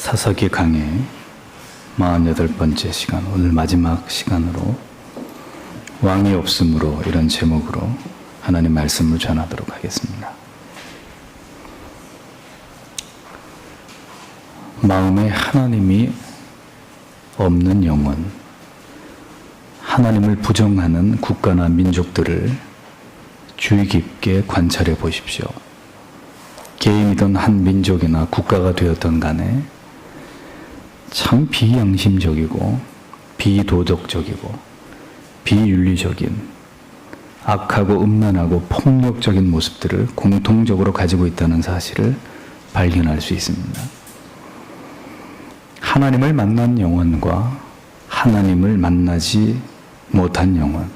사사기 강의 48번째 시간, 오늘 마지막 시간으로 왕이 없으므로 이런 제목으로 하나님 말씀을 전하도록 하겠습니다. 마음에 하나님이 없는 영혼, 하나님을 부정하는 국가나 민족들을 주의 깊게 관찰해 보십시오. 개인이든 한 민족이나 국가가 되었던 간에 참 비양심적이고 비도덕적이고 비윤리적인 악하고 음란하고 폭력적인 모습들을 공통적으로 가지고 있다는 사실을 발견할 수 있습니다. 하나님을 만난 영혼과 하나님을 만나지 못한 영혼,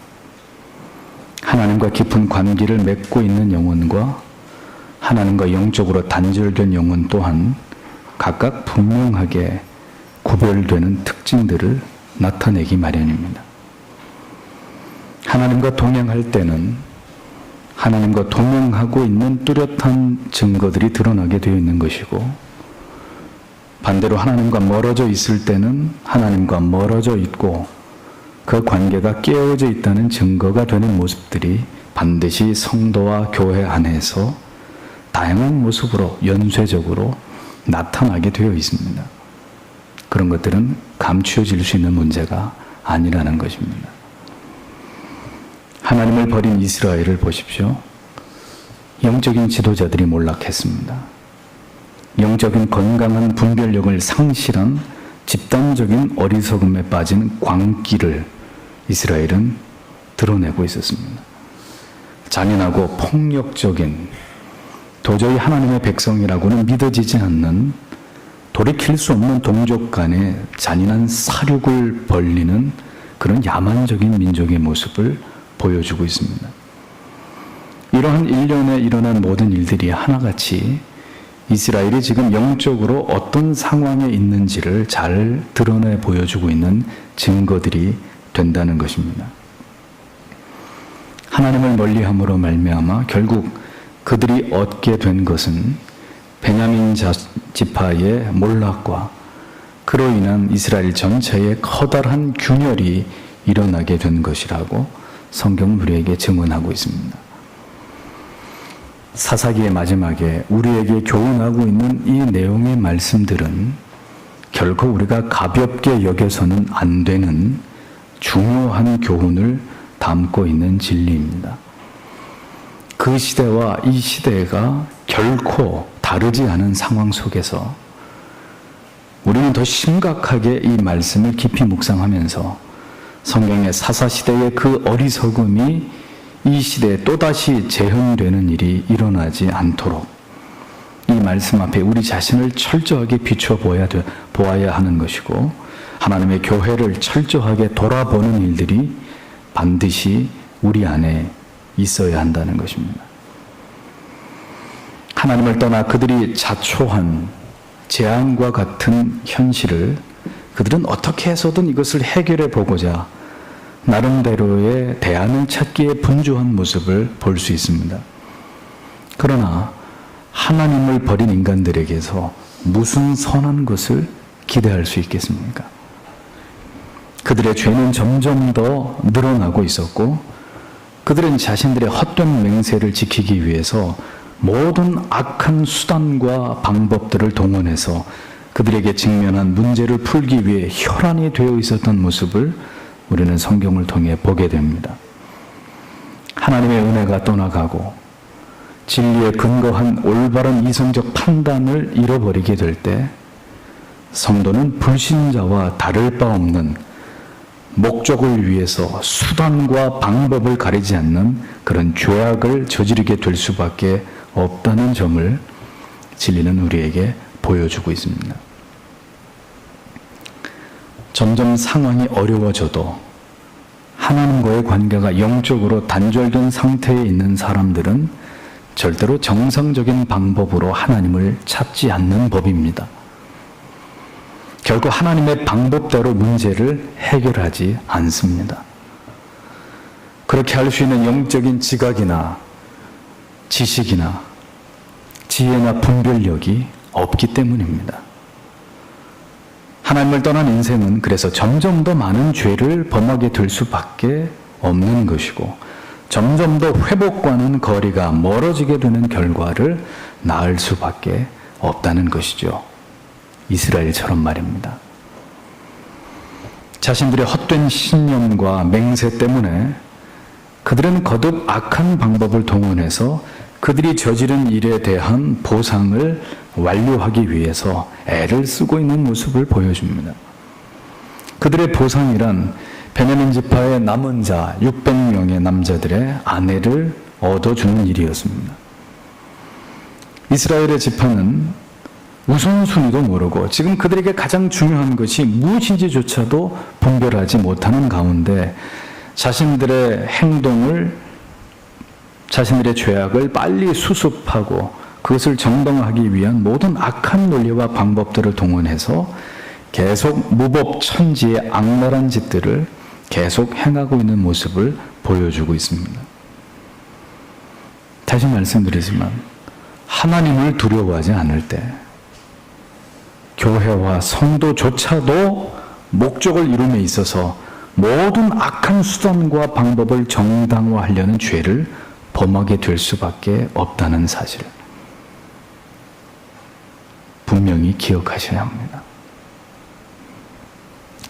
하나님과 깊은 관계를 맺고 있는 영혼과 하나님과 영적으로 단절된 영혼 또한 각각 분명하게 구별되는 특징들을 나타내기 마련입니다. 하나님과 동행할 때는 하나님과 동행하고 있는 뚜렷한 증거들이 드러나게 되어 있는 것이고, 반대로 하나님과 멀어져 있을 때는 하나님과 멀어져 있고 그 관계가 깨어져 있다는 증거가 되는 모습들이 반드시 성도와 교회 안에서 다양한 모습으로 연쇄적으로 나타나게 되어 있습니다. 그런 것들은 감추어질 수 있는 문제가 아니라는 것입니다. 하나님을 버린 이스라엘을 보십시오. 영적인 지도자들이 몰락했습니다. 영적인 건강한 분별력을 상실한 집단적인 어리석음에 빠진 광기를 이스라엘은 드러내고 있었습니다. 잔인하고 폭력적인, 도저히 하나님의 백성이라고는 믿어지지 않는, 돌이킬 수 없는 동족 간의 잔인한 사륙을 벌리는 그런 야만적인 민족의 모습을 보여주고 있습니다. 이러한 일련에 일어난 모든 일들이 하나같이 이스라엘이 지금 영적으로 어떤 상황에 있는지를 잘 드러내 보여주고 있는 증거들이 된다는 것입니다. 하나님을 멀리함으로 말미암아 결국 그들이 얻게 된 것은 베냐민 지파의 몰락과 그로 인한 이스라엘 전체의 커다란 균열이 일어나게 된 것이라고 성경은 우리에게 증언하고 있습니다. 사사기의 마지막에 우리에게 교훈하고 있는 이 내용의 말씀들은 결코 우리가 가볍게 여겨서는 안 되는 중요한 교훈을 담고 있는 진리입니다. 그 시대와 이 시대가 결코 다르지 않은 상황 속에서 우리는 더 심각하게 이 말씀을 깊이 묵상하면서 성경의 사사시대의 그 어리석음이 이 시대에 또다시 재현되는 일이 일어나지 않도록 이 말씀 앞에 우리 자신을 철저하게 보아야 하는 것이고, 하나님의 교회를 철저하게 돌아보는 일들이 반드시 우리 안에 있어야 한다는 것입니다. 하나님을 떠나 그들이 자초한 재앙과 같은 현실을 그들은 어떻게 해서든 이것을 해결해 보고자 나름대로의 대안을 찾기에 분주한 모습을 볼 수 있습니다. 그러나 하나님을 버린 인간들에게서 무슨 선한 것을 기대할 수 있겠습니까? 그들의 죄는 점점 더 늘어나고 있었고, 그들은 자신들의 헛된 맹세를 지키기 위해서 모든 악한 수단과 방법들을 동원해서 그들에게 직면한 문제를 풀기 위해 혈안이 되어 있었던 모습을 우리는 성경을 통해 보게 됩니다. 하나님의 은혜가 떠나가고 진리에 근거한 올바른 이성적 판단을 잃어버리게 될 때 성도는 불신자와 다를 바 없는, 목적을 위해서 수단과 방법을 가리지 않는 그런 죄악을 저지르게 될 수밖에 없다는 점을 진리는 우리에게 보여주고 있습니다. 점점 상황이 어려워져도 하나님과의 관계가 영적으로 단절된 상태에 있는 사람들은 절대로 정상적인 방법으로 하나님을 찾지 않는 법입니다. 결코 하나님의 방법대로 문제를 해결하지 않습니다. 그렇게 할 수 있는 영적인 지각이나 지식이나 지혜나 분별력이 없기 때문입니다. 하나님을 떠난 인생은 그래서 점점 더 많은 죄를 범하게 될 수밖에 없는 것이고 점점 더 회복과는 거리가 멀어지게 되는 결과를 낳을 수밖에 없다는 것이죠. 이스라엘처럼 말입니다. 자신들의 헛된 신념과 맹세 때문에 그들은 거듭 악한 방법을 동원해서 그들이 저지른 일에 대한 보상을 완료하기 위해서 애를 쓰고 있는 모습을 보여줍니다. 그들의 보상이란 베냐민 지파의 남은 자 600명의 남자들의 아내를 얻어주는 일이었습니다. 이스라엘의 지파는 우선순위도 모르고 지금 그들에게 가장 중요한 것이 무엇인지조차도 분별하지 못하는 가운데 자신들의 행동을, 자신들의 죄악을 빨리 수습하고 그것을 정당화하기 위한 모든 악한 논리와 방법들을 동원해서 계속 무법천지의 악랄한 짓들을 계속 행하고 있는 모습을 보여주고 있습니다. 다시 말씀드리지만 하나님을 두려워하지 않을 때 교회와 성도조차도 목적을 이룸에 있어서 모든 악한 수단과 방법을 정당화하려는 죄를 범하게 될 수밖에 없다는 사실을 분명히 기억하셔야 합니다.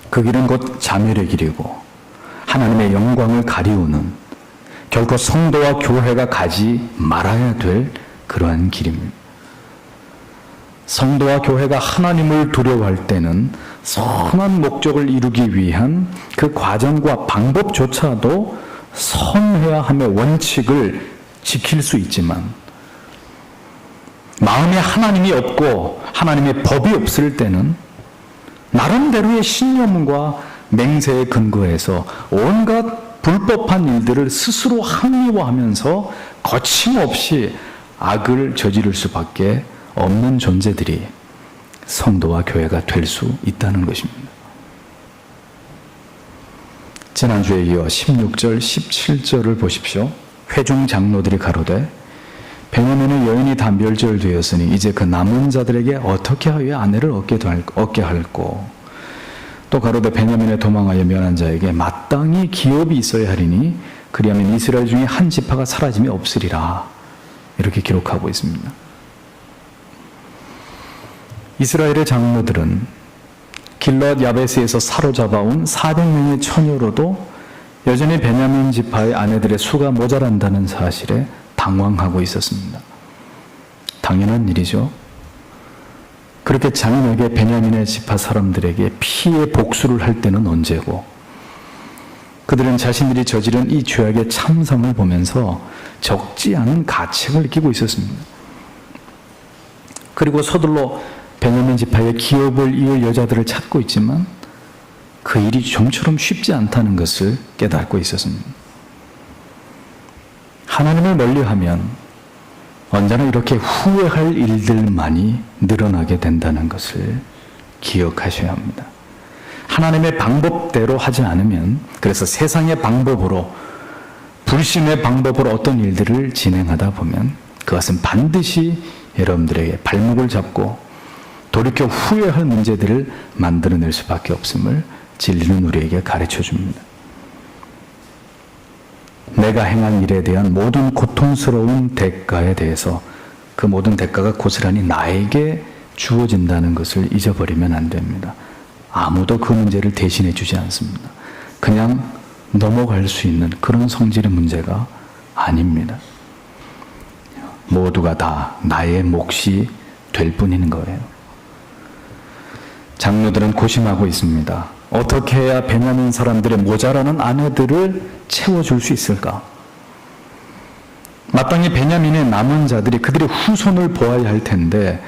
그 길은 곧 자멸의 길이고 하나님의 영광을 가리우는, 결코 성도와 교회가 가지 말아야 될 그러한 길입니다. 성도와 교회가 하나님을 두려워할 때는 선한 목적을 이루기 위한 그 과정과 방법조차도 선해야 함의 원칙을 지킬 수 있지만, 마음에 하나님이 없고 하나님의 법이 없을 때는 나름대로의 신념과 맹세에 근거해서 온갖 불법한 일들을 스스로 합리화하면서 거침없이 악을 저지를 수밖에 없는 존재들이 성도와 교회가 될 수 있다는 것입니다. 지난주에 이어 16절, 17절을 보십시오. 회중 장로들이 가로되 베냐민의 여인이 다 멸절되었으니 이제 그 남은 자들에게 어떻게 하여 아내를 얻게 할꼬. 또 가로되 베냐민의 도망하여 면한 자에게 마땅히 기업이 있어야 하리니 그리하면 이스라엘 중에 한 지파가 사라짐이 없으리라. 이렇게 기록하고 있습니다. 이스라엘의 장로들은 길르앗 야베스에서 사로잡아온 400명의 처녀로도 여전히 베냐민 지파의 아내들의 수가 모자란다는 사실에 당황하고 있었습니다. 당연한 일이죠. 그렇게 잔인하게 베냐민의 지파 사람들에게 피해 복수를 할 때는 언제고, 그들은 자신들이 저지른 이 죄악의 참상을 보면서 적지 않은 가책을 느끼고 있었습니다. 그리고 서둘러 베냐민 지파의 기업을 이을 여자들을 찾고 있지만 그 일이 좀처럼 쉽지 않다는 것을 깨닫고 있었습니다. 하나님을 멀리하면 언제나 이렇게 후회할 일들만이 늘어나게 된다는 것을 기억하셔야 합니다. 하나님의 방법대로 하지 않으면, 그래서 세상의 방법으로, 불신의 방법으로 어떤 일들을 진행하다 보면 그것은 반드시 여러분들에게 발목을 잡고 돌이켜 후회할 문제들을 만들어낼 수밖에 없음을 진리는 우리에게 가르쳐 줍니다. 내가 행한 일에 대한 모든 고통스러운 대가에 대해서 그 모든 대가가 고스란히 나에게 주어진다는 것을 잊어버리면 안 됩니다. 아무도 그 문제를 대신해 주지 않습니다. 그냥 넘어갈 수 있는 그런 성질의 문제가 아닙니다. 모두가 다 나의 몫이 될 뿐인 거예요. 장로들은 고심하고 있습니다. 어떻게 해야 베냐민 사람들의 모자라는 아내들을 채워줄 수 있을까? 마땅히 베냐민의 남은 자들이 그들의 후손을 보아야 할 텐데,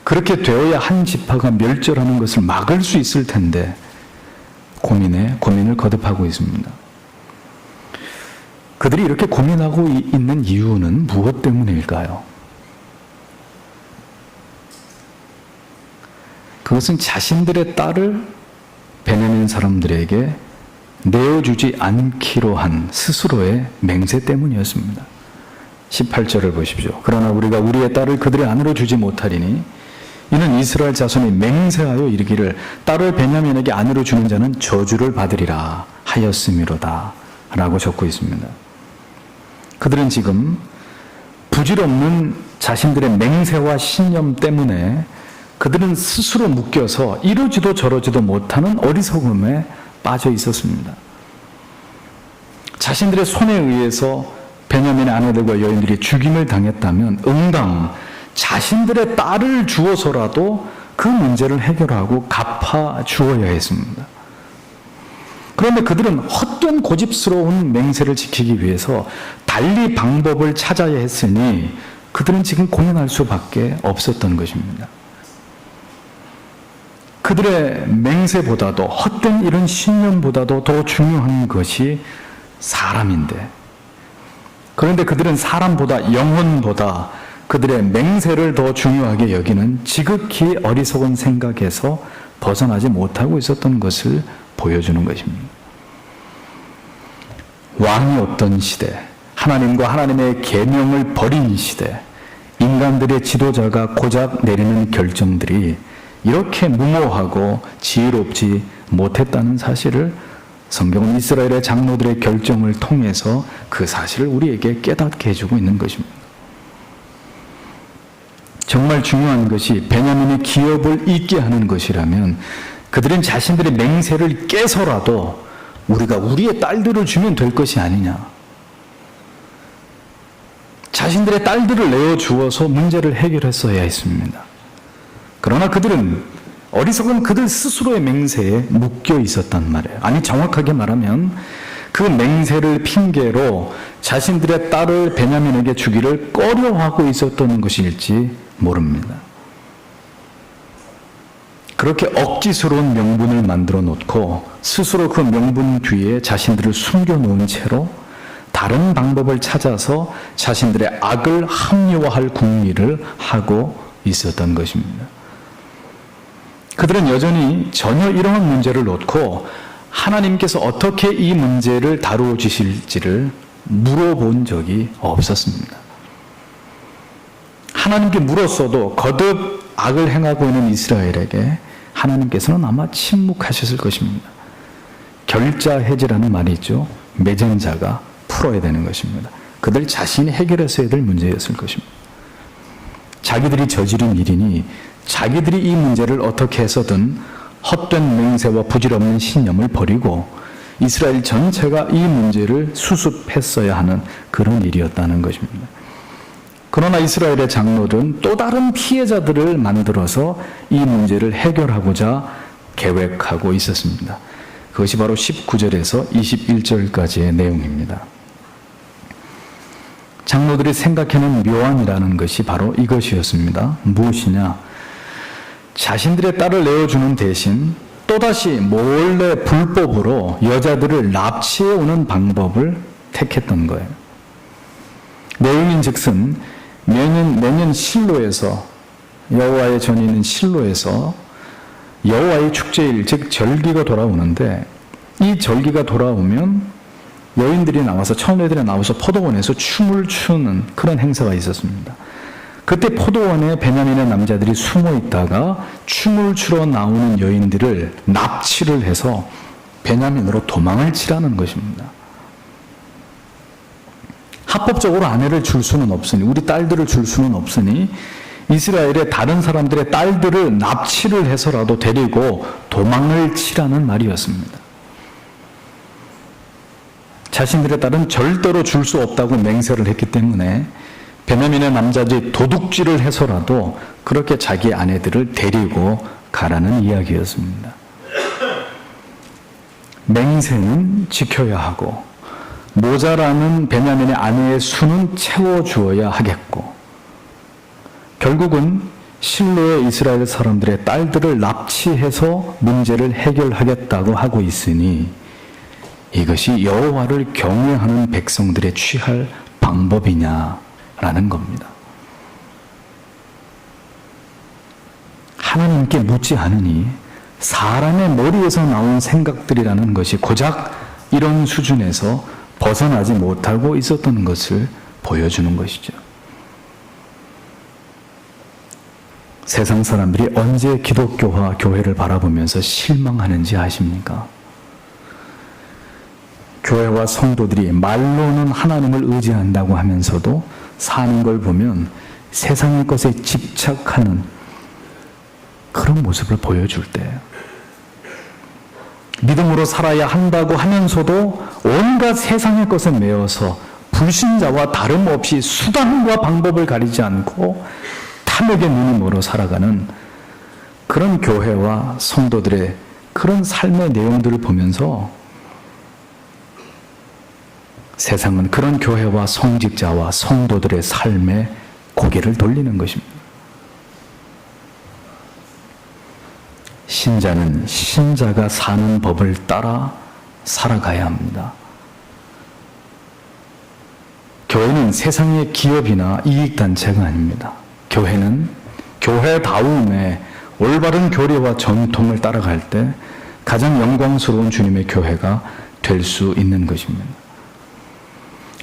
그렇게 되어야 한 지파가 멸절하는 것을 막을 수 있을 텐데 고민을 거듭하고 있습니다. 그들이 이렇게 고민하고 있는 이유는 무엇 때문일까요? 그것은 자신들의 딸을 베냐민 사람들에게 내어주지 않기로 한 스스로의 맹세 때문이었습니다. 18절을 보십시오. 그러나 우리가 우리의 딸을 그들의 아내로 주지 못하리니 이는 이스라엘 자손이 맹세하여 이르기를 딸을 베냐민에게 아내로 주는 자는 저주를 받으리라 하였음이로다 라고 적고 있습니다. 그들은 지금 부질없는 자신들의 맹세와 신념 때문에 그들은 스스로 묶여서 이러지도 저러지도 못하는 어리석음에 빠져 있었습니다. 자신들의 손에 의해서 베냐민의 아내들과 여인들이 죽임을 당했다면 응당 자신들의 딸을 주어서라도 그 문제를 해결하고 갚아 주어야 했습니다. 그런데 그들은 헛된 고집스러운 맹세를 지키기 위해서 달리 방법을 찾아야 했으니 그들은 지금 고민할 수밖에 없었던 것입니다. 그들의 맹세보다도 헛된 이런 신념보다도 더 중요한 것이 사람인데, 그런데 그들은 사람보다 영혼보다 그들의 맹세를 더 중요하게 여기는 지극히 어리석은 생각에서 벗어나지 못하고 있었던 것을 보여주는 것입니다. 왕이 없던 시대, 하나님과 하나님의 계명을 버린 시대, 인간들의 지도자가 고작 내리는 결정들이 이렇게 무모하고 지혜롭지 못했다는 사실을 성경은 이스라엘의 장로들의 결정을 통해서 그 사실을 우리에게 깨닫게 해주고 있는 것입니다. 정말 중요한 것이 베냐민의 기업을 잊게 하는 것이라면 그들은 자신들의 맹세를 깨서라도 우리가 우리의 딸들을 주면 될 것이 아니냐. 자신들의 딸들을 내어주어서 문제를 해결했어야 했습니다. 그러나 그들은 어리석은 그들 스스로의 맹세에 묶여 있었단 말이에요. 아니, 정확하게 말하면 그 맹세를 핑계로 자신들의 딸을 베냐민에게 주기를 꺼려하고 있었던 것일지 모릅니다. 그렇게 억지스러운 명분을 만들어 놓고 스스로 그 명분 뒤에 자신들을 숨겨놓은 채로 다른 방법을 찾아서 자신들의 악을 합리화할 궁리를 하고 있었던 것입니다. 그들은 여전히 전혀 이러한 문제를 놓고 하나님께서 어떻게 이 문제를 다루어 주실지를 물어본 적이 없었습니다. 하나님께 물었어도 거듭 악을 행하고 있는 이스라엘에게 하나님께서는 아마 침묵하셨을 것입니다. 결자해지라는 말이 있죠. 맺은 자가 풀어야 되는 것입니다. 그들 자신이 해결했어야 될 문제였을 것입니다. 자기들이 저지른 일이니 자기들이 이 문제를 어떻게 해서든 헛된 맹세와 부질없는 신념을 버리고 이스라엘 전체가 이 문제를 수습했어야 하는 그런 일이었다는 것입니다. 그러나 이스라엘의 장로들은 또 다른 피해자들을 만들어서 이 문제를 해결하고자 계획하고 있었습니다. 그것이 바로 19절에서 21절까지의 내용입니다. 장로들이 생각해낸 묘안이라는 것이 바로 이것이었습니다. 무엇이냐? 자신들의 딸을 내어주는 대신 또다시 몰래 불법으로 여자들을 납치해 오는 방법을 택했던 거예요. 내용인즉슨 매년 실로에서, 여호와의 전이 있는 실로에서 여호와의 축제일, 즉 절기가 돌아오는데, 이 절기가 돌아오면 여인들이 나와서, 처녀들이 나와서 포도원에서 춤을 추는 그런 행사가 있었습니다. 그때 포도원에 베냐민의 남자들이 숨어 있다가 춤을 추러 나오는 여인들을 납치를 해서 베냐민으로 도망을 치라는 것입니다. 합법적으로 아내를 줄 수는 없으니, 우리 딸들을 줄 수는 없으니 이스라엘의 다른 사람들의 딸들을 납치를 해서라도 데리고 도망을 치라는 말이었습니다. 자신들의 딸은 절대로 줄 수 없다고 맹세를 했기 때문에 베냐민의 남자들이 도둑질을 해서라도 그렇게 자기 아내들을 데리고 가라는 이야기였습니다. 맹세는 지켜야 하고 모자라는 베냐민의 아내의 수는 채워주어야 하겠고, 결국은 실로의 이스라엘 사람들의 딸들을 납치해서 문제를 해결하겠다고 하고 있으니 이것이 여호와를 경외하는 백성들의 취할 방법이냐라는 겁니다. 하나님께 묻지 않으니 사람의 머리에서 나온 생각들이라는 것이 고작 이런 수준에서 벗어나지 못하고 있었던 것을 보여주는 것이죠. 세상 사람들이 언제 기독교와 교회를 바라보면서 실망하는지 아십니까? 교회와 성도들이 말로는 하나님을 의지한다고 하면서도 사는 걸 보면 세상의 것에 집착하는 그런 모습을 보여줄 때, 믿음으로 살아야 한다고 하면서도 온갖 세상의 것에 매여서 불신자와 다름없이 수단과 방법을 가리지 않고 탐욕의 눈이 멀어 살아가는 그런 교회와 성도들의 그런 삶의 내용들을 보면서 세상은 그런 교회와 성직자와 성도들의 삶에 고개를 돌리는 것입니다. 신자는 신자가 사는 법을 따라 살아가야 합니다. 교회는 세상의 기업이나 이익단체가 아닙니다. 교회는 교회다움의 올바른 교리와 전통을 따라갈 때 가장 영광스러운 주님의 교회가 될 수 있는 것입니다.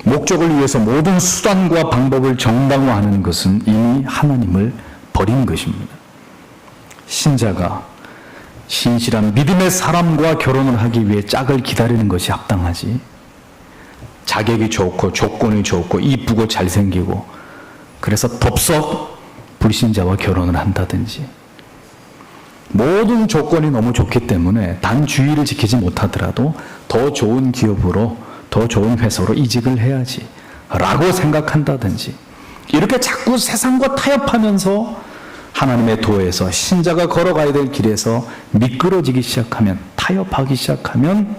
목적을 위해서 모든 수단과 방법을 정당화하는 것은 이미 하나님을 버린 것입니다. 신자가 신실한 믿음의 사람과 결혼을 하기 위해 짝을 기다리는 것이 합당하지, 자격이 좋고 조건이 좋고 이쁘고 잘생기고 그래서 덥석 불신자와 결혼을 한다든지, 모든 조건이 너무 좋기 때문에 단 주의를 지키지 못하더라도 더 좋은 기업으로, 더 좋은 회사로 이직을 해야지 라고 생각한다든지, 이렇게 자꾸 세상과 타협하면서 하나님의 도에서 신자가 걸어가야 될 길에서 미끄러지기 시작하면, 타협하기 시작하면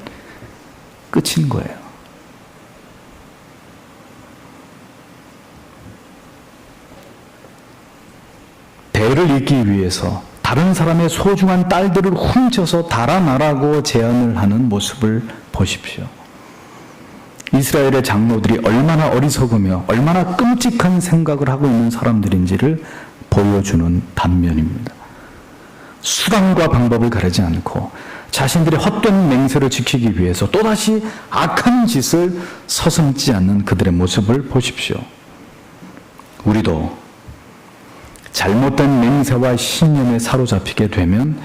끝인 거예요. 대를 잇기 위해서 다른 사람의 소중한 딸들을 훔쳐서 달아나라고 제안을 하는 모습을 보십시오. 이스라엘의 장로들이 얼마나 어리석으며 얼마나 끔찍한 생각을 하고 있는 사람들인지를 보여주는 단면입니다. 수단과 방법을 가리지 않고 자신들의 헛된 맹세를 지키기 위해서 또다시 악한 짓을 서슴지 않는 그들의 모습을 보십시오. 우리도 잘못된 맹세와 신념에 사로잡히게 되면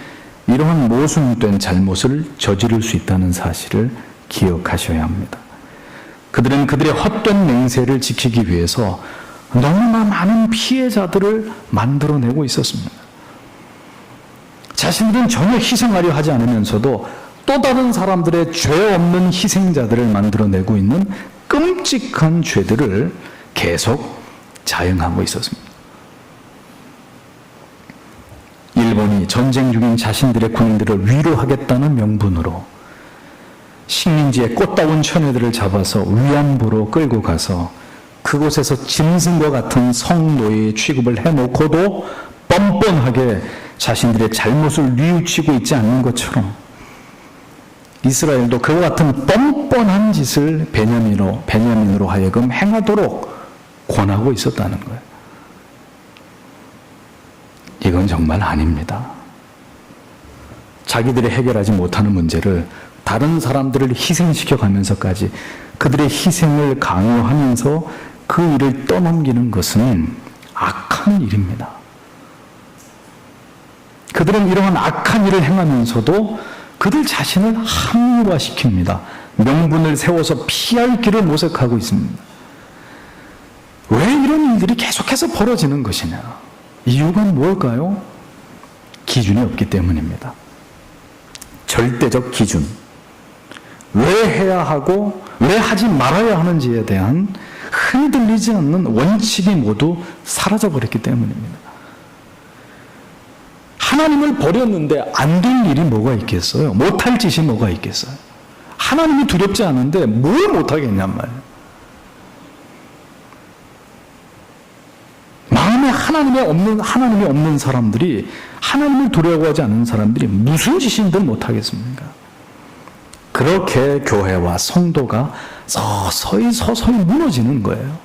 이러한 모순된 잘못을 저지를 수 있다는 사실을 기억하셔야 합니다. 그들은 그들의 헛된 맹세를 지키기 위해서 너무나 많은 피해자들을 만들어내고 있었습니다. 자신들은 전혀 희생하려 하지 않으면서도 또 다른 사람들의 죄 없는 희생자들을 만들어내고 있는 끔찍한 죄들을 계속 자행하고 있었습니다. 일본이 전쟁 중인 자신들의 군인들을 위로하겠다는 명분으로 식민지의 꽃다운 처녀들을 잡아서 위안부로 끌고 가서 그곳에서 짐승과 같은 성노예 취급을 해놓고도 뻔뻔하게 자신들의 잘못을 뉘우치고 있지 않는 것처럼 이스라엘도 그와 같은 뻔뻔한 짓을 베냐민으로 하여금 행하도록 권하고 있었다는 거예요. 이건 정말 아닙니다. 자기들이 해결하지 못하는 문제를 다른 사람들을 희생시켜 가면서까지 그들의 희생을 강요하면서 그 일을 떠넘기는 것은 악한 일입니다. 그들은 이러한 악한 일을 행하면서도 그들 자신을 합리화시킵니다. 명분을 세워서 피할 길을 모색하고 있습니다. 왜 이런 일들이 계속해서 벌어지는 것이냐? 이유가 무엇일까요? 기준이 없기 때문입니다. 절대적 기준. 왜 해야 하고 왜 하지 말아야 하는지에 대한 흔들리지 않는 원칙이 모두 사라져버렸기 때문입니다. 하나님을 버렸는데 안 될 일이 뭐가 있겠어요? 못할 짓이 뭐가 있겠어요? 하나님이 두렵지 않은데 뭘 못하겠냔 말이에요. 마음에 하나님이 없는 사람들이, 하나님을 두려워하지 않는 사람들이 무슨 짓인들 못하겠습니까? 그렇게 교회와 성도가 서서히 무너지는 거예요.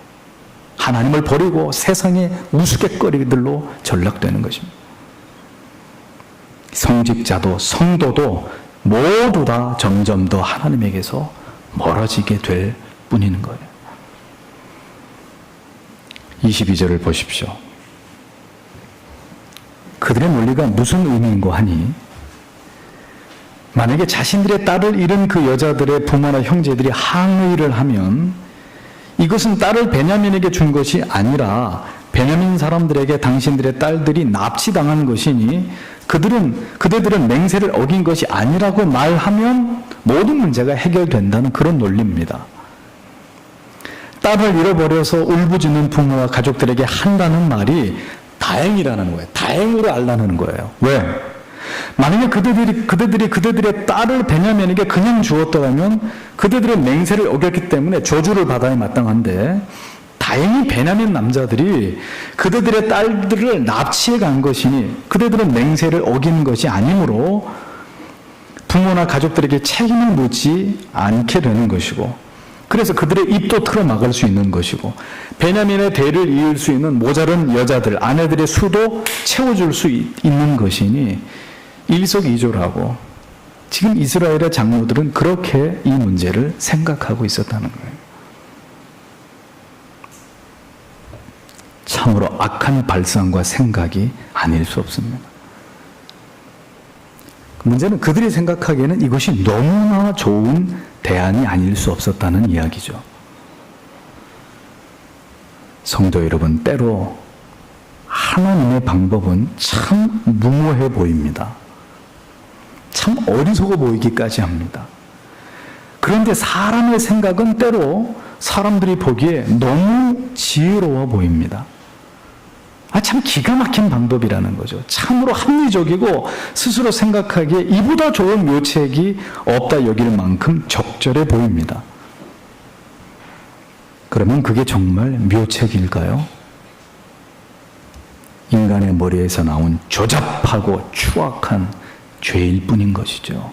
하나님을 버리고 세상의 우스갯거리들로 전락되는 것입니다. 성직자도 성도도 모두 다 점점 더 하나님에게서 멀어지게 될 뿐인 거예요. 22절을 보십시오. 그들의 논리가 무슨 의미인고 하니, 만약에 자신들의 딸을 잃은 그 여자들의 부모나 형제들이 항의를 하면 이것은 딸을 베냐민에게 준 것이 아니라 베냐민 사람들에게 당신들의 딸들이 납치당한 것이니 그대들은 맹세를 어긴 것이 아니라고 말하면 모든 문제가 해결된다는 그런 논리입니다. 딸을 잃어버려서 울부짖는 부모와 가족들에게 한다는 말이 다행이라는 거예요. 다행으로 알라는 거예요. 왜? 만약에 그대들의 딸을 베냐민에게 그냥 주었더라면 그대들의 맹세를 어겼기 때문에 저주를 받아야 마땅한데, 다행히 베냐민 남자들이 그대들의 딸들을 납치해 간 것이니 그대들은 맹세를 어긴 것이 아니므로 부모나 가족들에게 책임을 묻지 않게 되는 것이고, 그래서 그들의 입도 틀어막을 수 있는 것이고, 베냐민의 대를 이을 수 있는 모자른 여자들, 아내들의 수도 채워줄 수 있는 것이니 일석이조라고 지금 이스라엘의 장로들은 그렇게 이 문제를 생각하고 있었다는 거예요. 참으로 악한 발상과 생각이 아닐 수 없습니다. 문제는 그들이 생각하기에는 이것이 너무나 좋은 대안이 아닐 수 없었다는 이야기죠. 성도 여러분, 때로 하나님의 방법은 참 무모해 보입니다. 참 어리석어 보이기까지 합니다. 그런데 사람의 생각은 때로 사람들이 보기에 너무 지혜로워 보입니다. 참 기가 막힌 방법이라는 거죠. 참으로 합리적이고 스스로 생각하기에 이보다 좋은 묘책이 없다 여길 만큼 적절해 보입니다. 그러면 그게 정말 묘책일까요? 인간의 머리에서 나온 조잡하고 추악한 죄일 뿐인 것이죠.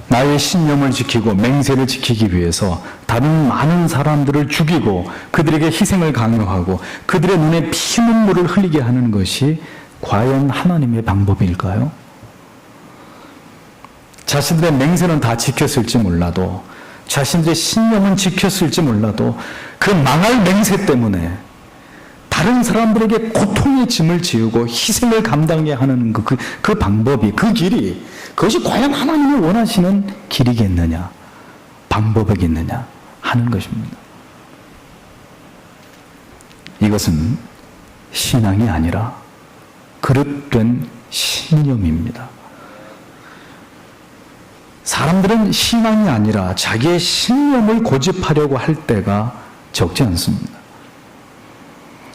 나의 신념을 지키고 맹세를 지키기 위해서 다른 많은 사람들을 죽이고 그들에게 희생을 강요하고 그들의 눈에 피눈물을 흘리게 하는 것이 과연 하나님의 방법일까요? 자신들의 맹세는 다 지켰을지 몰라도, 자신들의 신념은 지켰을지 몰라도 그 망할 맹세 때문에 다른 사람들에게 고통의 짐을 지우고 희생을 감당하게 하는 그 방법이, 그 길이, 그것이 과연 하나님이 원하시는 길이겠느냐, 방법이겠느냐 하는 것입니다. 이것은 신앙이 아니라 그릇된 신념입니다. 사람들은 신앙이 아니라 자기의 신념을 고집하려고 할 때가 적지 않습니다.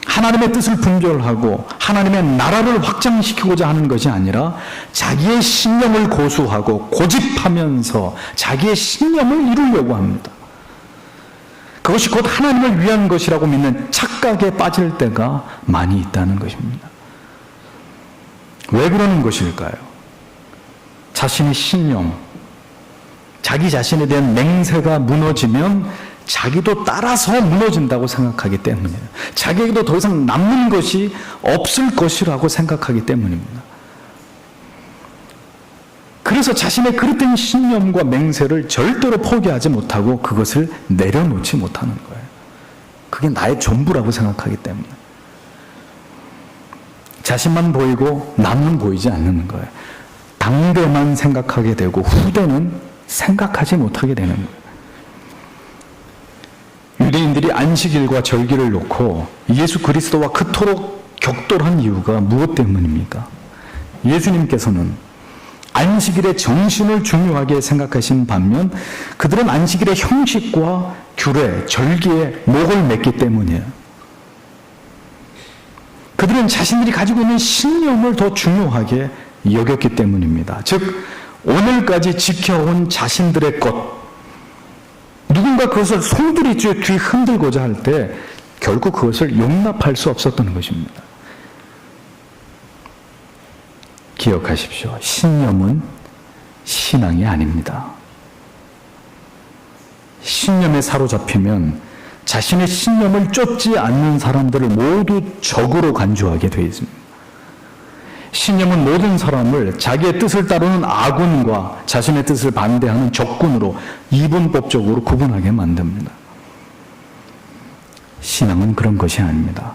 하나님의 뜻을 분별하고 하나님의 나라를 확장시키고자 하는 것이 아니라 자기의 신념을 고수하고 고집하면서 자기의 신념을 이루려고 합니다. 그것이 곧 하나님을 위한 것이라고 믿는 착각에 빠질 때가 많이 있다는 것입니다. 왜 그러는 것일까요? 자신의 신념, 자기 자신에 대한 맹세가 무너지면 자기도 따라서 무너진다고 생각하기 때문이에요. 자기에게도 더 이상 남는 것이 없을 것이라고 생각하기 때문입니다. 그래서 자신의 그릇된 신념과 맹세를 절대로 포기하지 못하고 그것을 내려놓지 못하는 거예요. 그게 나의 전부라고 생각하기 때문에. 자신만 보이고 남은 보이지 않는 거예요. 당대만 생각하게 되고 후대는 생각하지 못하게 되는 거예요. 유대인들이 안식일과 절기를 놓고 예수 그리스도와 그토록 격돌한 이유가 무엇 때문입니까? 예수님께서는 안식일의 정신을 중요하게 생각하신 반면 그들은 안식일의 형식과 규례, 절기에 목을 맸기 때문이에요. 그들은 자신들이 가지고 있는 신념을 더 중요하게 여겼기 때문입니다. 즉 오늘까지 지켜온 자신들의 것, 누군가 그것을 송두리 뒤 흔들고자 할 때 결국 그것을 용납할 수 없었던 것입니다. 기억하십시오. 신념은 신앙이 아닙니다. 신념에 사로잡히면 자신의 신념을 쫓지 않는 사람들을 모두 적으로 간주하게 되어 있습니다. 신념은 모든 사람을 자기의 뜻을 따르는 아군과 자신의 뜻을 반대하는 적군으로 이분법적으로 구분하게 만듭니다. 신앙은 그런 것이 아닙니다.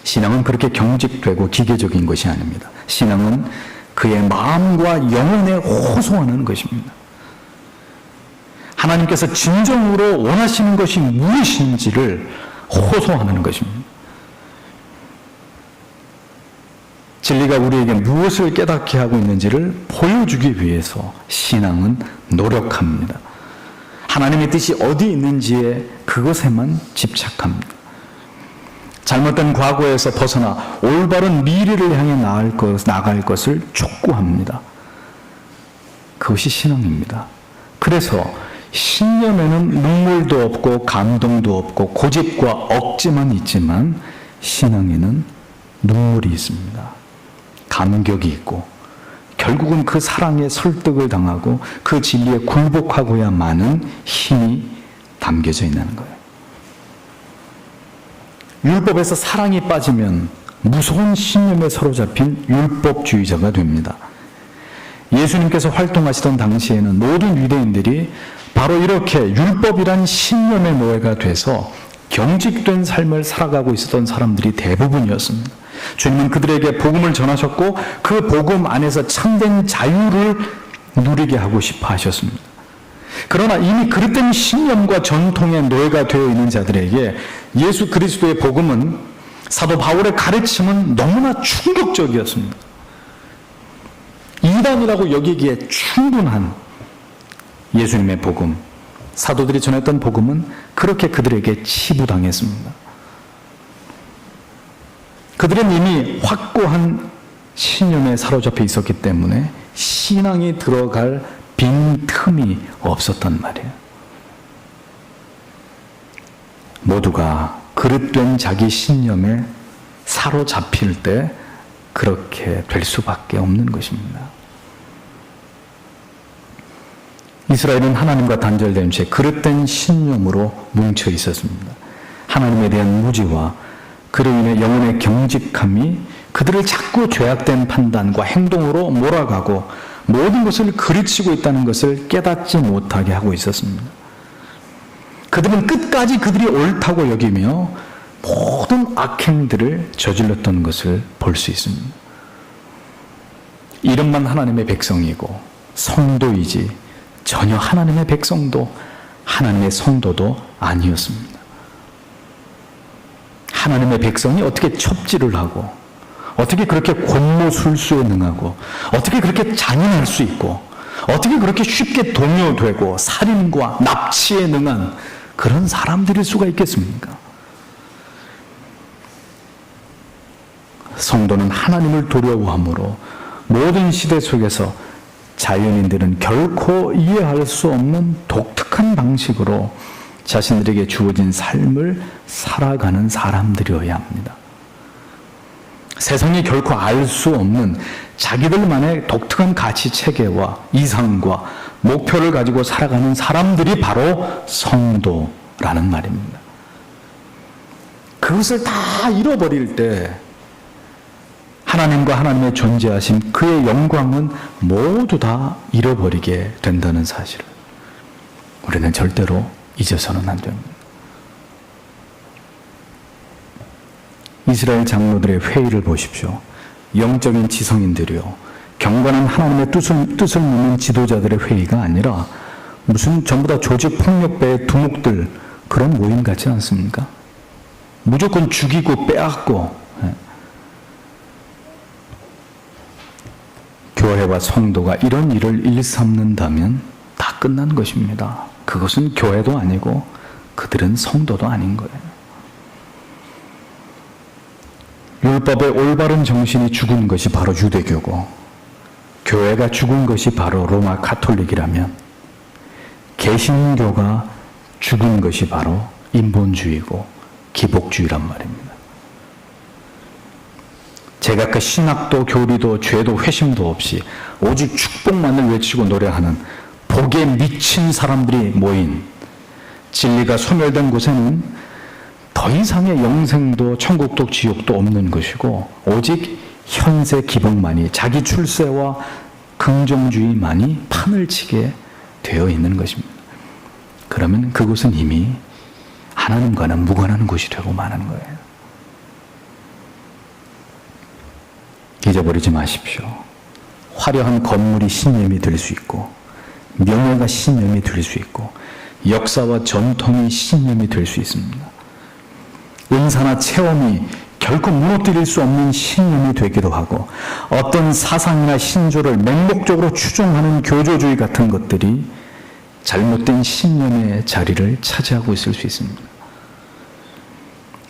신앙은 그렇게 경직되고 기계적인 것이 아닙니다. 신앙은 그의 마음과 영혼에 호소하는 것입니다. 하나님께서 진정으로 원하시는 것이 무엇인지를 호소하는 것입니다. 진리가 우리에게 무엇을 깨닫게 하고 있는지를 보여주기 위해서 신앙은 노력합니다. 하나님의 뜻이 어디 있는지에 그것에만 집착합니다. 잘못된 과거에서 벗어나 올바른 미래를 향해 나아갈 것을 촉구합니다. 그것이 신앙입니다. 그래서 신념에는 눈물도 없고 감동도 없고 고집과 억지만 있지만 신앙에는 눈물이 있습니다. 감격이 있고 결국은 그 사랑에 설득을 당하고 그 진리에 굴복하고야만은 힘이 담겨져 있는 거예요. 율법에서 사랑이 빠지면 무서운 신념에 사로잡힌 율법주의자가 됩니다. 예수님께서 활동하시던 당시에는 모든 유대인들이 바로 이렇게 율법이란 신념의 노예가 돼서 경직된 삶을 살아가고 있었던 사람들이 대부분이었습니다. 주님은 그들에게 복음을 전하셨고 그 복음 안에서 참된 자유를 누리게 하고 싶어 하셨습니다. 그러나 이미 그릇된 신념과 전통의 노예가 되어 있는 자들에게 예수 그리스도의 복음은, 사도 바울의 가르침은 너무나 충격적이었습니다. 이단이라고 여기기에 충분한 예수님의 복음, 사도들이 전했던 복음은 그렇게 그들에게 치부당했습니다. 그들은 이미 확고한 신념에 사로잡혀 있었기 때문에 신앙이 들어갈 빈 틈이 없었단 말이에요. 모두가 그릇된 자기 신념에 사로잡힐 때 그렇게 될 수밖에 없는 것입니다. 이스라엘은 하나님과 단절된 채 그릇된 신념으로 뭉쳐 있었습니다. 하나님에 대한 무지와 그로 인해 영혼의 경직함이 그들을 자꾸 죄악된 판단과 행동으로 몰아가고 모든 것을 그르치고 있다는 것을 깨닫지 못하게 하고 있었습니다. 그들은 끝까지 그들이 옳다고 여기며 모든 악행들을 저질렀던 것을 볼 수 있습니다. 이름만 하나님의 백성이고 성도이지 전혀 하나님의 백성도 하나님의 성도도 아니었습니다. 하나님의 백성이 어떻게 첩지를 하고 어떻게 그렇게 권모술수에 능하고 어떻게 그렇게 잔인할 수 있고 어떻게 그렇게 쉽게 동요되고 살인과 납치에 능한 그런 사람들일 수가 있겠습니까? 성도는 하나님을 두려워하므로 모든 시대 속에서 자연인들은 결코 이해할 수 없는 독특한 방식으로 자신들에게 주어진 삶을 살아가는 사람들이어야 합니다. 세상이 결코 알 수 없는 자기들만의 독특한 가치 체계와 이상과 목표를 가지고 살아가는 사람들이 바로 성도라는 말입니다. 그것을 다 잃어버릴 때 하나님과 하나님의 존재하심, 그의 영광은 모두 다 잃어버리게 된다는 사실을 우리는 절대로 잊어서는 안 됩니다. 이스라엘 장로들의 회의를 보십시오. 영적인 지성인들이요, 경건한 하나님의 뜻을 묻는 지도자들의 회의가 아니라 무슨 전부 다 조직폭력배의 두목들 그런 모임 같지 않습니까? 무조건 죽이고 빼앗고, 교회와 성도가 이런 일을 일삼는다면 다 끝난 것입니다. 그것은 교회도 아니고 그들은 성도도 아닌 거예요. 율법의 올바른 정신이 죽은 것이 바로 유대교고 교회가 죽은 것이 바로 로마 가톨릭이라면 개신교가 죽은 것이 바로 인본주의고 기복주의란 말입니다. 제각각 신학도 교리도 죄도 회심도 없이 오직 축복만을 외치고 노래하는 복에 미친 사람들이 모인 진리가 소멸된 곳에는 더 이상의 영생도 천국도 지옥도 없는 것이고 오직 현세 기복만이, 자기 출세와 긍정주의만이 판을 치게 되어 있는 것입니다. 그러면 그곳은 이미 하나님과는 무관한 곳이 되고 마는 거예요. 잊어버리지 마십시오. 화려한 건물이 신념이 될 수 있고, 명예가 신념이 될 수 있고, 역사와 전통이 신념이 될 수 있습니다. 은사나 체험이 결코 무너뜨릴 수 없는 신념이 되기도 하고, 어떤 사상이나 신조를 맹목적으로 추종하는 교조주의 같은 것들이 잘못된 신념의 자리를 차지하고 있을 수 있습니다.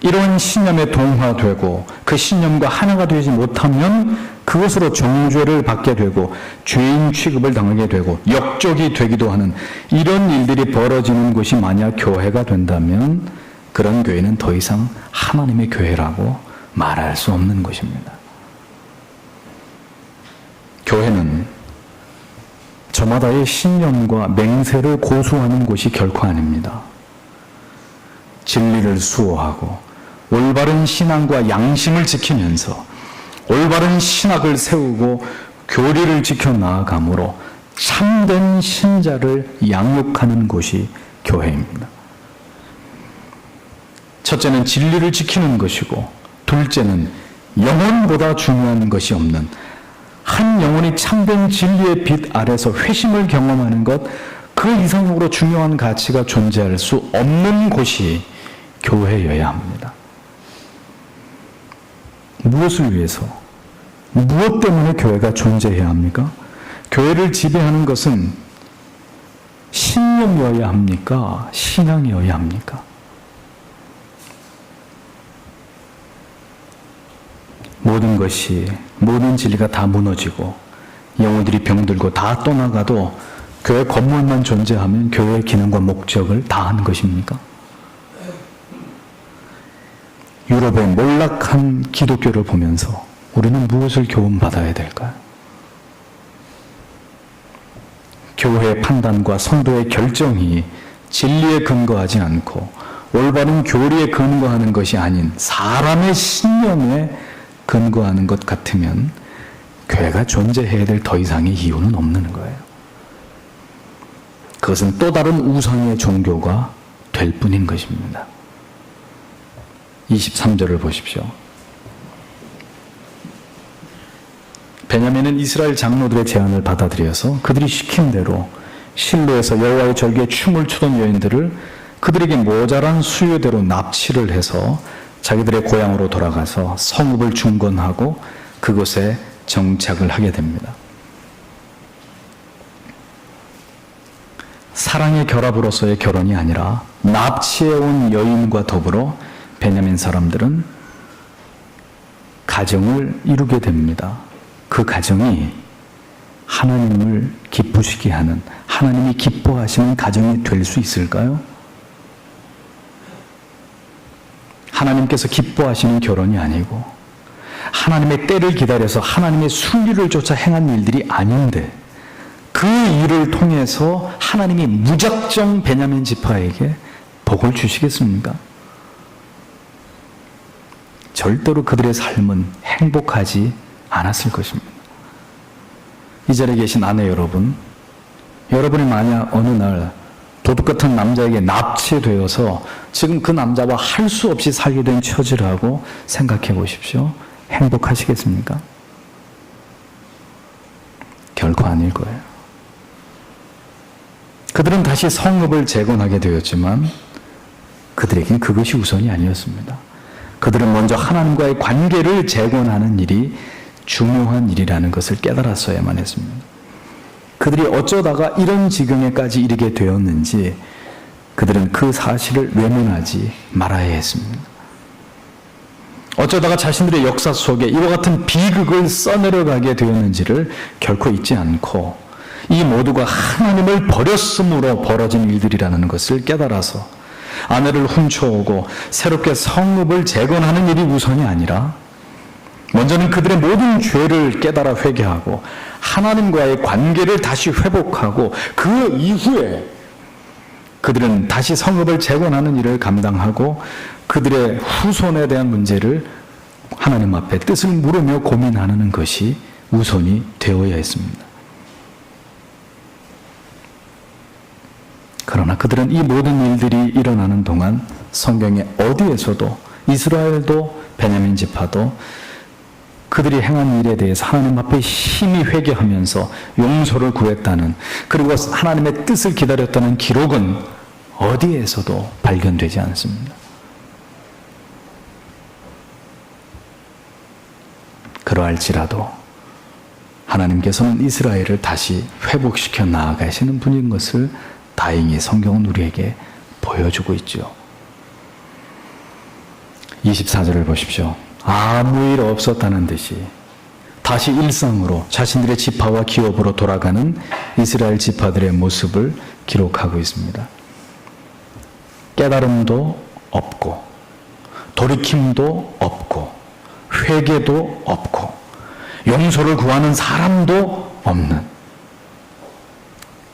이런 신념에 동화되고 그 신념과 하나가 되지 못하면 그것으로 정죄를 받게 되고 죄인 취급을 당하게 되고 역적이 되기도 하는 이런 일들이 벌어지는 곳이 만약 교회가 된다면 그런 교회는 더 이상 하나님의 교회라고 말할 수 없는 것입니다. 교회는 저마다의 신념과 맹세를 고수하는 곳이 결코 아닙니다. 진리를 수호하고 올바른 신앙과 양심을 지키면서 올바른 신학을 세우고 교리를 지켜 나아감으로 참된 신자를 양육하는 곳이 교회입니다. 첫째는 진리를 지키는 것이고, 둘째는 영혼보다 중요한 것이 없는 한 영혼이 참된 진리의 빛 아래서 회심을 경험하는 것, 그 이상으로 중요한 가치가 존재할 수 없는 곳이 교회여야 합니다. 무엇을 위해서, 무엇 때문에 교회가 존재해야 합니까? 교회를 지배하는 것은 신념이어야 합니까? 신앙이어야 합니까? 모든 것이, 모든 진리가 다 무너지고 영혼들이 병들고 다 떠나가도 교회 건물만 존재하면 교회의 기능과 목적을 다하는 것입니까? 유럽의 몰락한 기독교를 보면서 우리는 무엇을 교훈받아야 될까요? 교회의 판단과 성도의 결정이 진리에 근거하지 않고 올바른 교리에 근거하는 것이 아닌 사람의 신념에 근거하는 것 같으면 교회가 존재해야 될 더 이상의 이유는 없는 거예요. 그것은 또 다른 우상의 종교가 될 뿐인 것입니다. 23절을 보십시오. 베냐민은 이스라엘 장로들의 제안을 받아들여서 그들이 시킨 대로 실로에서 여호와의 절기에 춤을 추던 여인들을 그들에게 모자란 수요대로 납치를 해서 자기들의 고향으로 돌아가서 성읍을 중건하고 그곳에 정착을 하게 됩니다. 사랑의 결합으로서의 결혼이 아니라 납치해온 여인과 더불어 베냐민 사람들은 가정을 이루게 됩니다. 그 가정이 하나님을 기쁘시게 하는, 하나님이 기뻐하시는 가정이 될 수 있을까요? 하나님께서 기뻐하시는 결혼이 아니고 하나님의 때를 기다려서 하나님의 순리를 쫓아 행한 일들이 아닌데 그 일을 통해서 하나님이 무작정 베냐민 지파에게 복을 주시겠습니까? 절대로 그들의 삶은 행복하지 않았을 것입니다. 이 자리에 계신 아내 여러분, 여러분이 만약 어느 날 도둑 같은 남자에게 납치되어서 지금 그 남자와 할 수 없이 살게 된 처지라고 생각해 보십시오. 행복하시겠습니까? 결코 아닐 거예요. 그들은 다시 성읍을 재건하게 되었지만 그들에겐 그것이 우선이 아니었습니다. 그들은 먼저 하나님과의 관계를 재건하는 일이 중요한 일이라는 것을 깨달았어야만 했습니다. 그들이 어쩌다가 이런 지경에까지 이르게 되었는지 그들은 그 사실을 외면하지 말아야 했습니다. 어쩌다가 자신들의 역사 속에 이와 같은 비극을 써내려가게 되었는지를 결코 잊지 않고 이 모두가 하나님을 버렸으므로 벌어진 일들이라는 것을 깨달아서 아내를 훔쳐오고 새롭게 성읍을 재건하는 일이 우선이 아니라 먼저는 그들의 모든 죄를 깨달아 회개하고 하나님과의 관계를 다시 회복하고 그 이후에 그들은 다시 성읍을 재건하는 일을 감당하고 그들의 후손에 대한 문제를 하나님 앞에 뜻을 물으며 고민하는 것이 우선이 되어야 했습니다. 그러나 그들은 이 모든 일들이 일어나는 동안 성경에 어디에서도 이스라엘도 베냐민 지파도 그들이 행한 일에 대해서 하나님 앞에 심히 회개하면서 용서를 구했다는, 그리고 하나님의 뜻을 기다렸다는 기록은 어디에서도 발견되지 않습니다. 그러할지라도 하나님께서는 이스라엘을 다시 회복시켜 나아가시는 분인 것을 다행히 성경은 우리에게 보여주고 있죠. 24절을 보십시오. 아무 일 없었다는 듯이 다시 일상으로 자신들의 지파와 기업으로 돌아가는 이스라엘 지파들의 모습을 기록하고 있습니다. 깨달음도 없고 돌이킴도 없고 회개도 없고 용서를 구하는 사람도 없는,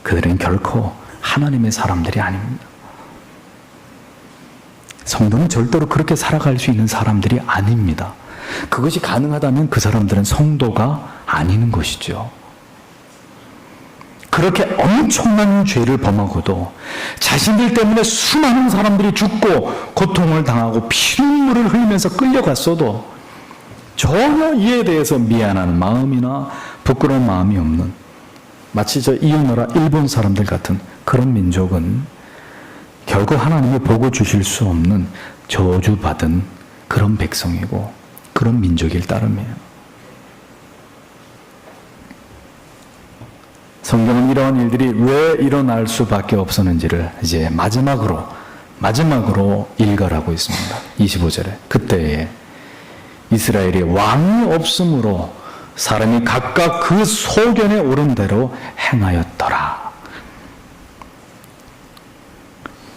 그들은 결코 하나님의 사람들이 아닙니다. 성도는 절대로 그렇게 살아갈 수 있는 사람들이 아닙니다. 그것이 가능하다면 그 사람들은 성도가 아닌 것이죠. 그렇게 엄청난 죄를 범하고도 자신들 때문에 수많은 사람들이 죽고 고통을 당하고 피눈물을 흘리면서 끌려갔어도 전혀 이에 대해서 미안한 마음이나 부끄러운 마음이 없는, 마치 저 이웃나라 일본 사람들 같은 그런 민족은 결국 하나님이 보고 주실 수 없는 저주받은 그런 백성이고 그런 민족일 따름이에요. 성경은 이러한 일들이 왜 일어날 수밖에 없었는지를 이제 마지막으로 일갈하고 있습니다. 25절에 그때에 이스라엘이 왕이 없으므로 사람이 각각 그 소견에 오른 대로 행하였더라.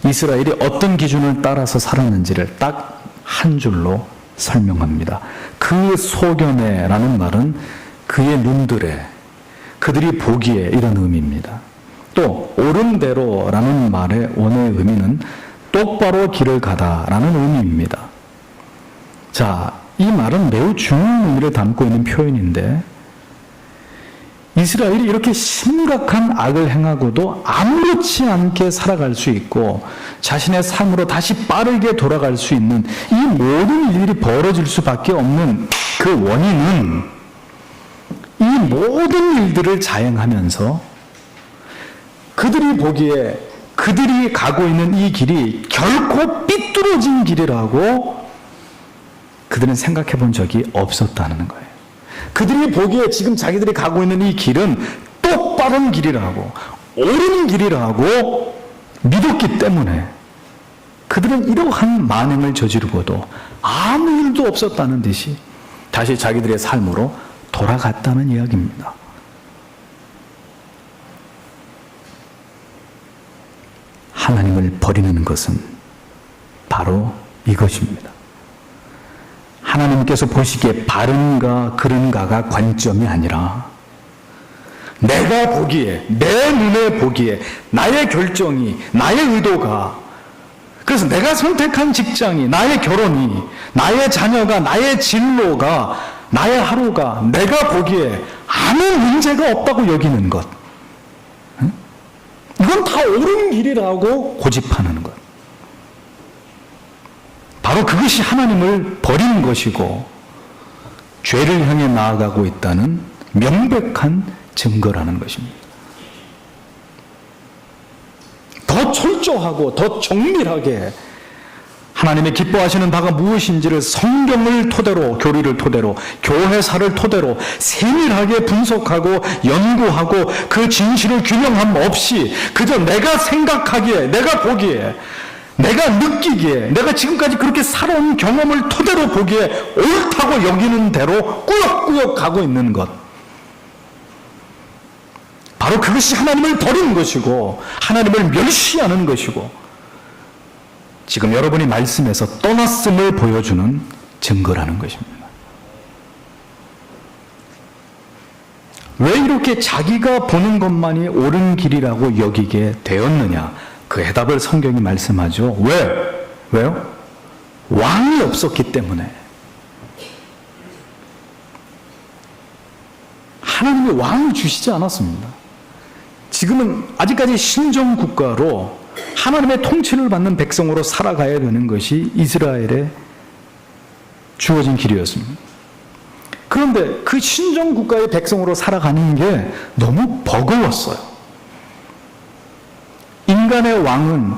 이스라엘이 어떤 기준을 따라서 살았는지를 딱 한 줄로 설명합니다. 그 소견에라는 말은 그의 눈들에, 그들이 보기에, 이런 의미입니다. 또 옳은 대로라는 말의 원어의 의미는 똑바로 길을 가다라는 의미입니다. 자, 이 말은 매우 중요한 의미를 담고 있는 표현인데, 이스라엘이 이렇게 심각한 악을 행하고도 아무렇지 않게 살아갈 수 있고 자신의 삶으로 다시 빠르게 돌아갈 수 있는 이 모든 일들이 벌어질 수밖에 없는 그 원인은, 이 모든 일들을 자행하면서 그들이 보기에 그들이 가고 있는 이 길이 결코 삐뚤어진 길이라고 그들은 생각해 본 적이 없었다는 거예요. 그들이 보기에 지금 자기들이 가고 있는 이 길은 똑바른 길이라고, 옳은 길이라고 믿었기 때문에 그들은 이러한 만행을 저지르고도 아무 일도 없었다는 듯이 다시 자기들의 삶으로 돌아갔다는 이야기입니다. 하나님을 버리는 것은 바로 이것입니다. 하나님께서 보시기에 바른가 그른가가 관점이 아니라 내가 보기에, 내 눈에 보기에 나의 결정이, 나의 의도가, 그래서 내가 선택한 직장이, 나의 결혼이, 나의 자녀가, 나의 진로가, 나의 하루가 내가 보기에 아무 문제가 없다고 여기는 것, 이건 다 옳은 길이라고 고집하는 것, 바로 그것이 하나님을 버리는 것이고 죄를 향해 나아가고 있다는 명백한 증거라는 것입니다. 더 철저하고 더 정밀하게 하나님의 기뻐하시는 바가 무엇인지를 성경을 토대로, 교리를 토대로, 교회사를 토대로 세밀하게 분석하고 연구하고 그 진실을 균형함 없이 그저 내가 생각하기에, 내가 보기에, 내가 느끼기에, 내가 지금까지 그렇게 살아온 경험을 토대로 보기에 옳다고 여기는 대로 꾸역꾸역 가고 있는 것, 바로 그것이 하나님을 버리는 것이고 하나님을 멸시하는 것이고 지금 여러분이 말씀에서 떠났음을 보여주는 증거라는 것입니다. 왜 이렇게 자기가 보는 것만이 옳은 길이라고 여기게 되었느냐? 그 해답을 성경이 말씀하죠. 왜요? 왕이 없었기 때문에. 하나님이 왕을 주시지 않았습니다. 지금은 아직까지 신정국가로 하나님의 통치를 받는 백성으로 살아가야 되는 것이 이스라엘에 주어진 길이었습니다. 그런데 그 신정 국가의 백성으로 살아가는 게 너무 버거웠어요. 인간의 왕은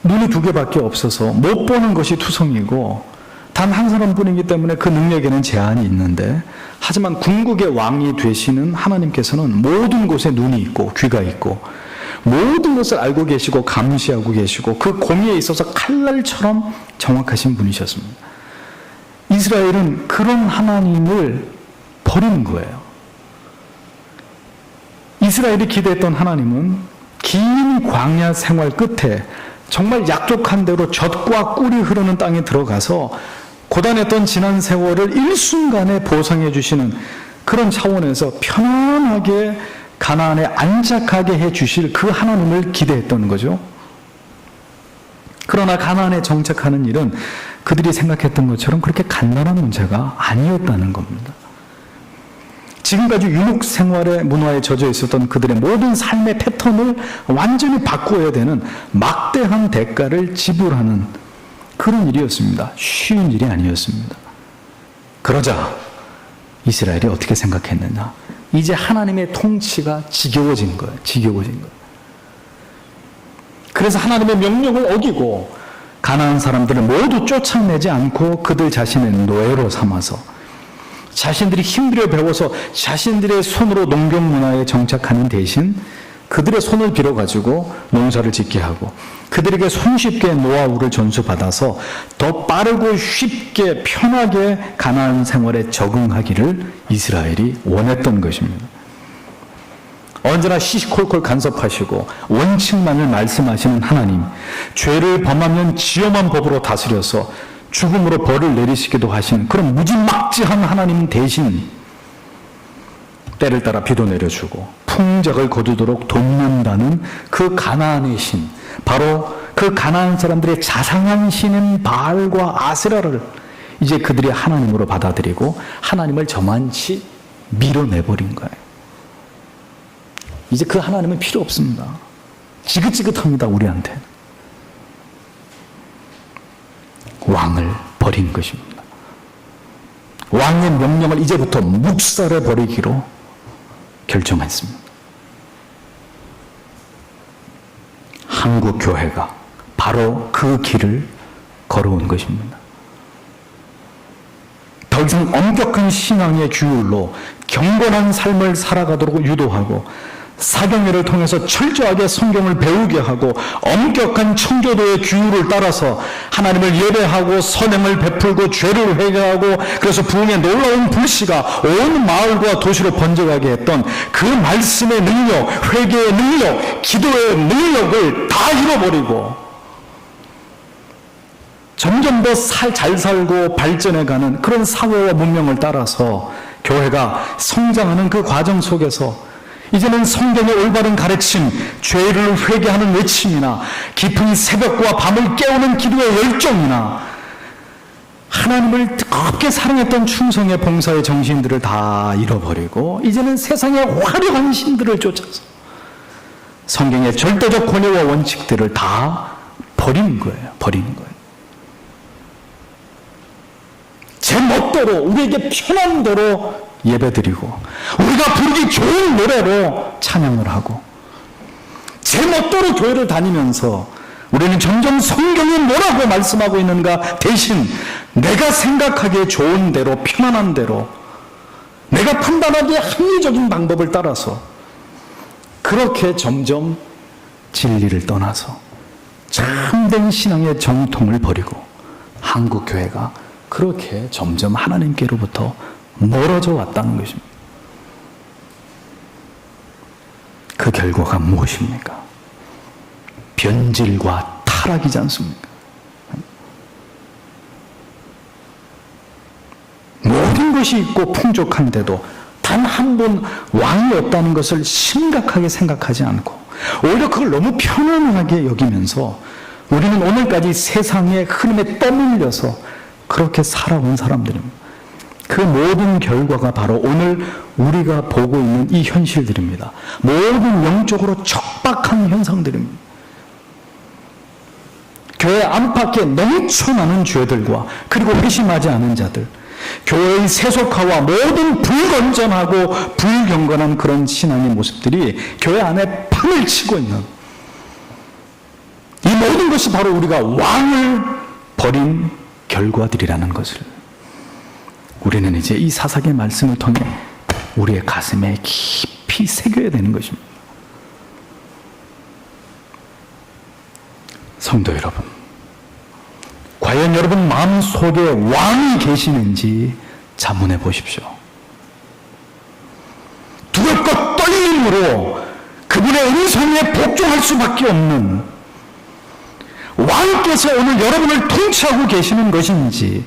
눈이 두 개밖에 없어서 못 보는 것이 투성이고 단 한 사람뿐이기 때문에 그 능력에는 제한이 있는데, 하지만 궁극의 왕이 되시는 하나님께서는 모든 곳에 눈이 있고 귀가 있고 모든 것을 알고 계시고 감시하고 계시고 그 공의에 있어서 칼날처럼 정확하신 분이셨습니다. 이스라엘은 그런 하나님을 버린 거예요. 이스라엘이 기대했던 하나님은 긴 광야 생활 끝에 정말 약속한 대로 젖과 꿀이 흐르는 땅에 들어가서 고단했던 지난 세월을 일순간에 보상해 주시는 그런 차원에서 편안하게 가나안에 안착하게 해 주실 그 하나님을 기대했던 거죠. 그러나 가나안에 정착하는 일은 그들이 생각했던 것처럼 그렇게 간단한 문제가 아니었다는 겁니다. 지금까지 유목 생활의 문화에 젖어 있었던 그들의 모든 삶의 패턴을 완전히 바꾸어야 되는 막대한 대가를 지불하는 그런 일이었습니다. 쉬운 일이 아니었습니다. 그러자 이스라엘이 어떻게 생각했느냐? 이제 하나님의 통치가 지겨워진 거예요. 지겨워진 거예요. 그래서 하나님의 명령을 어기고 가나안 사람들을 모두 쫓아내지 않고 그들 자신의 노예로 삼아서 자신들이 힘들여 배워서 자신들의 손으로 농경 문화에 정착하는 대신 그들의 손을 빌어가지고 농사를 짓게 하고 그들에게 손쉽게 노하우를 전수받아서 더 빠르고 쉽게 편하게 가나안 생활에 적응하기를 이스라엘이 원했던 것입니다. 언제나 시시콜콜 간섭하시고 원칙만을 말씀하시는 하나님, 죄를 범하면 지엄한 법으로 다스려서 죽음으로 벌을 내리시기도 하시는 그런 무지막지한 하나님 대신 때를 따라 비도 내려주고 풍작을 거두도록 돕는다는 그 가나안의 신, 바로 그 가나안 사람들의 자상한 신인 바알과 아세라를 이제 그들이 하나님으로 받아들이고 하나님을 저만치 밀어내버린 거예요. 이제 그 하나님은 필요 없습니다. 지긋지긋합니다, 우리한테. 왕을 버린 것입니다. 왕의 명령을 이제부터 묵살해 버리기로 결정했습니다. 한국 교회가 바로 그 길을 걸어온 것입니다. 더 이상 엄격한 신앙의 규율로 경건한 삶을 살아가도록 유도하고 사경회를 통해서 철저하게 성경을 배우게 하고 엄격한 청교도의 규율을 따라서 하나님을 예배하고 선행을 베풀고 죄를 회개하고 그래서 부흥의 놀라운 불씨가 온 마을과 도시로 번져가게 했던 그 말씀의 능력, 회개의 능력, 기도의 능력을 다 잃어버리고 점점 더 잘 살고 발전해가는 그런 사회와 문명을 따라서 교회가 성장하는 그 과정 속에서 이제는 성경의 올바른 가르침, 죄를 회개하는 외침이나 깊은 새벽과 밤을 깨우는 기도의 열정이나 하나님을 뜨겁게 사랑했던 충성의 봉사의 정신들을 다 잃어버리고 이제는 세상의 화려한 신들을 쫓아서 성경의 절대적 권위와 원칙들을 다 버리는 거예요. 버리는 거예요. 제 멋대로 우리에게 편한 대로 예배드리고 우리가 부르기 좋은 노래로 찬양을 하고 제 멋대로 교회를 다니면서 우리는 점점 성경이 뭐라고 말씀하고 있는가 대신 내가 생각하기에 좋은 대로 편안한 대로 내가 판단하기에 합리적인 방법을 따라서 그렇게 점점 진리를 떠나서 참된 신앙의 정통을 버리고 한국 교회가 그렇게 점점 하나님께로부터 멀어져 왔다는 것입니다. 그 결과가 무엇입니까? 변질과 타락이지 않습니까? 모든 것이 있고 풍족한데도 단 한 번 왕이 없다는 것을 심각하게 생각하지 않고 오히려 그걸 너무 편안하게 여기면서 우리는 오늘까지 세상의 흐름에 떠밀려서 그렇게 살아온 사람들입니다. 그 모든 결과가 바로 오늘 우리가 보고 있는 이 현실들입니다. 모든 영적으로 척박한 현상들입니다. 교회 안팎에 넘쳐나는 죄들과 그리고 회심하지 않은 자들, 교회의 세속화와 모든 불건전하고 불경건한 그런 신앙의 모습들이 교회 안에 판을 치고 있는, 이 모든 것이 바로 우리가 왕을 버린 결과들이라는 것을 우리는 이제 이 사사기의 말씀을 통해 우리의 가슴에 깊이 새겨야 되는 것입니다. 성도 여러분, 과연 여러분 마음속에 왕이 계시는지 자문해 보십시오. 두렵고 떨림으로 그분의 음성에 복종할 수밖에 없는 왕께서 오늘 여러분을 통치하고 계시는 것인지,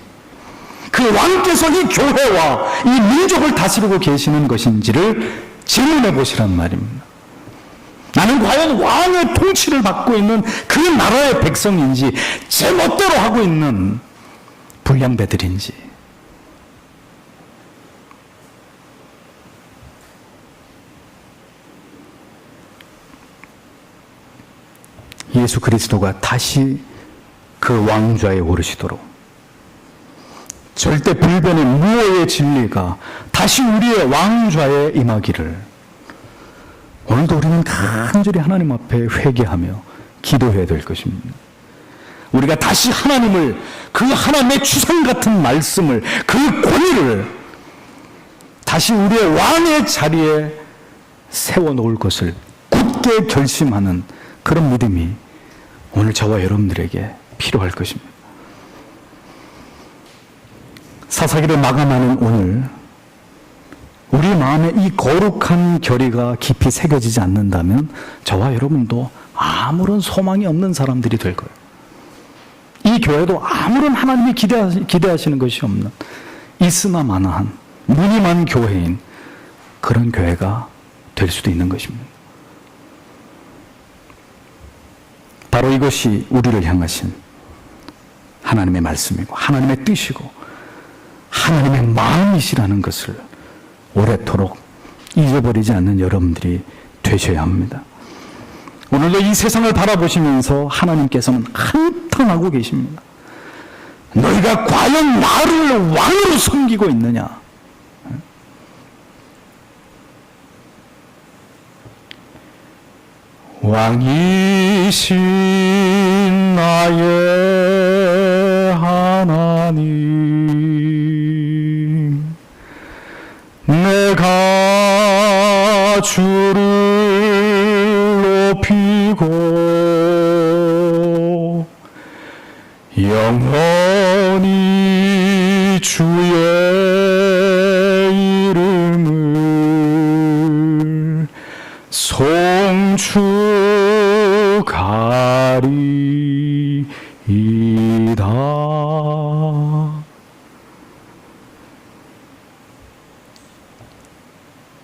그 왕께서 이 교회와 이 민족을 다스리고 계시는 것인지를 질문해 보시란 말입니다. 나는 과연 왕의 통치를 받고 있는 그 나라의 백성인지, 제 멋대로 하고 있는 불량배들인지. 예수 그리스도가 다시 그 왕좌에 오르시도록, 절대 불변의 무오의 진리가 다시 우리의 왕좌에 임하기를 오늘도 우리는 간절히 하나님 앞에 회개하며 기도해야 될 것입니다. 우리가 다시 하나님을, 그 하나님의 추상 같은 말씀을, 그 권위를 다시 우리의 왕의 자리에 세워놓을 것을 굳게 결심하는 그런 믿음이 오늘 저와 여러분들에게 필요할 것입니다. 사사기를 마감하는 오늘, 우리 마음에 이 거룩한 결의가 깊이 새겨지지 않는다면 저와 여러분도 아무런 소망이 없는 사람들이 될 거예요. 이 교회도 아무런 하나님이 기대하시는 것이 없는, 있으나 마나한 무늬만 교회인 그런 교회가 될 수도 있는 것입니다. 바로 이것이 우리를 향하신 하나님의 말씀이고 하나님의 뜻이고 하나님의 마음이시라는 것을 오래도록 잊어버리지 않는 여러분들이 되셔야 합니다. 오늘도 이 세상을 바라보시면서 하나님께서는 한탄하고 계십니다. 너희가 과연 나를 왕으로 섬기고 있느냐? 왕이신 나의 하나님, 내가 주를 높이고 영원히 주의 이름을 송축하리이다.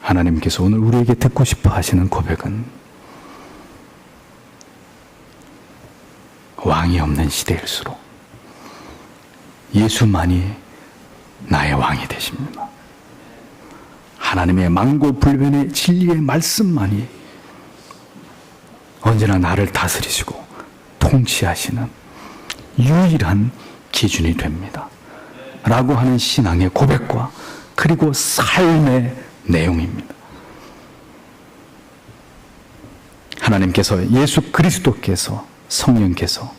하나님께서 오늘 우리에게 듣고 싶어 하시는 고백은 왕이 없는 시대일수록 예수만이 나의 왕이 되십니다. 하나님의 만고불변의 진리의 말씀만이 언제나 나를 다스리시고 통치하시는 유일한 기준이 됩니다. 라고 하는 신앙의 고백과 그리고 삶의 내용입니다. 하나님께서, 예수 그리스도께서, 성령께서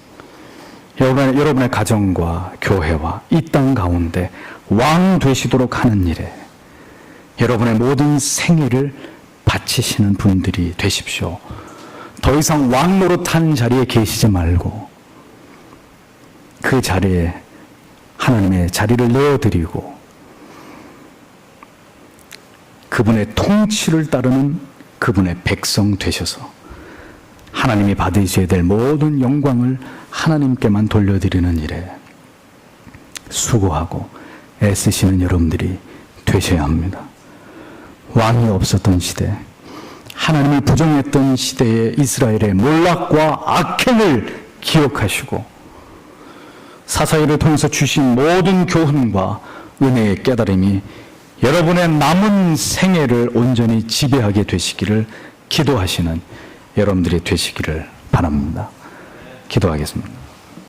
여러분의 가정과 교회와 이 땅 가운데 왕 되시도록 하는 일에 여러분의 모든 생애를 바치시는 분들이 되십시오. 더 이상 왕 노릇한 자리에 계시지 말고 그 자리에 하나님의 자리를 내어드리고 그분의 통치를 따르는 그분의 백성 되셔서 하나님이 받으셔야 될 모든 영광을 하나님께만 돌려드리는 일에 수고하고 애쓰시는 여러분들이 되셔야 합니다. 왕이 없었던 시대, 하나님을 부정했던 시대의 이스라엘의 몰락과 악행을 기억하시고 사사기를 통해서 주신 모든 교훈과 은혜의 깨달음이 여러분의 남은 생애를 온전히 지배하게 되시기를 기도하시는 여러분들이 되시기를 바랍니다. 기도하겠습니다.